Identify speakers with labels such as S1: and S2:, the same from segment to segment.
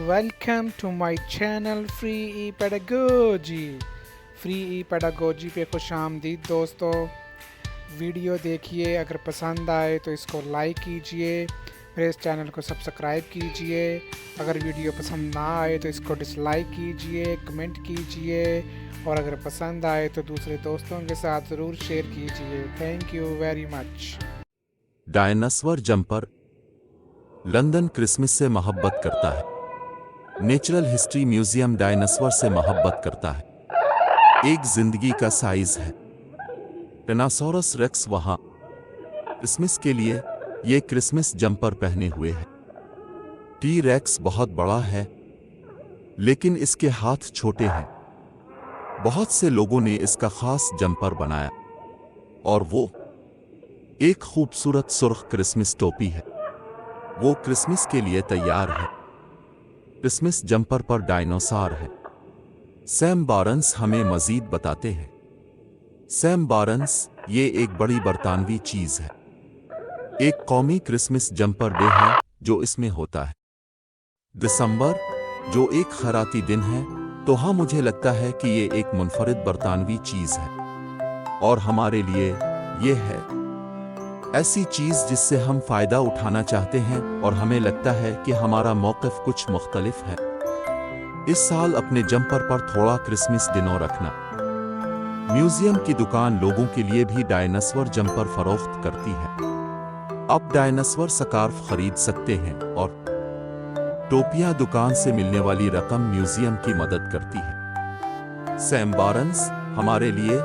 S1: Welcome to my channel free E pedagogy. Free E pedagogy पे खुश आमदीद दोस्तों। वीडियो देखिए, अगर पसंद आए तो इसको लाइक कीजिए, फिर इस चैनल को सब्सक्राइब कीजिए। अगर वीडियो पसंद ना आए तो इसको डिसलाइक कीजिए, कमेंट कीजिए, और अगर पसंद आए तो दूसरे दोस्तों के साथ ज़रूर शेयर कीजिए। Thank you very much.
S2: Dinosaur jumper. London Christmas से मोहब्बत करता है। नेचुरल हिस्ट्री म्यूजियम डायनासोर से मोहब्बत करता है। एक जिंदगी का साइज है। टेनासोरस रेक्स वहाँ क्रिसमस के लिए ये क्रिसमस जंपर पहने हुए है। टी रेक्स बहुत बड़ा है, लेकिन इसके हाथ छोटे हैं। बहुत से लोगों ने इसका खास जंपर बनाया, और वो एक खूबसूरत सुर्ख क्रिसमस टोपी है। वो क्रिसमस के लिए तैयार है। क्रिसमस जंपर पर डायनासोर है। सैम बारन्स हमें मजीद बताते हैं। सैम बारन्स, ये एक बड़ी बरतानवी चीज है। एक कौमी क्रिसमस जंपर डे है जो इसमें होता है दिसंबर, जो एक खैराती दिन है। तो हाँ, मुझे लगता है कि ये एक मुनफरिद बरतानवी चीज है, और हमारे लिए ये है ऐसी चीज जिससे हम फायदा उठाना चाहते हैं, और हमें लगता है कि हमारा मौक़िफ़ कुछ मुख्तलिफ है। इस साल अपने जंपर पर थोड़ा क्रिसमस डिनो रखना। म्यूजियम की दुकान लोगों के लिए भी डायनासोर जंपर फरोख्त करती है। आप डायनासोर स्कार्फ खरीद सकते हैं, और टोपियां दुकान से मिलने वाली रकम म्यूजियम की मदद करती है। सैम बारन्स, हमारे लिए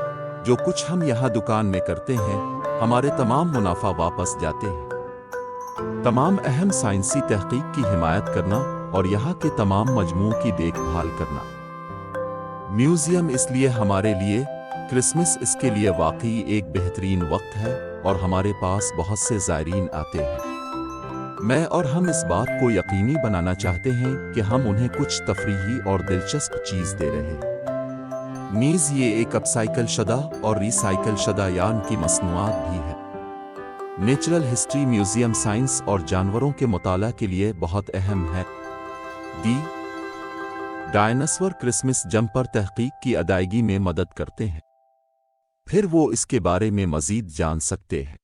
S2: जो कुछ हम यहाँ दुकान में करते हैं, हमारे तमाम मुनाफा वापस जाते हैं। तमाम अहम साइंसी तहकीक की हिमायत करना और यहाँ के तमाम मजमूओं की देखभाल करना। म्यूजियम इसलिए हमारे लिए क्रिसमस इसके लिए वाकई एक बेहतरीन वक्त है, और हमारे पास बहुत से ज़ायरीन आते हैं। मैं और हम इस बात को यकीनी बनाना चाहते हैं कि हम उन्हें कुछ तफरीही और दिलचस्प चीज़ दे रहे हैं। नीज़ ये एक अपसाइकिल शुदा और रिसाइकिल शुदा यार्न की मसनूआत भी है। नेचुरल हिस्ट्री म्यूजियम साइंस और जानवरों के मुताला के लिए बहुत अहम है। डायनासोर क्रिसमस जंपर तहकीक की अदायगी में मदद करते हैं। फिर वो इसके बारे में मज़ीद जान सकते हैं।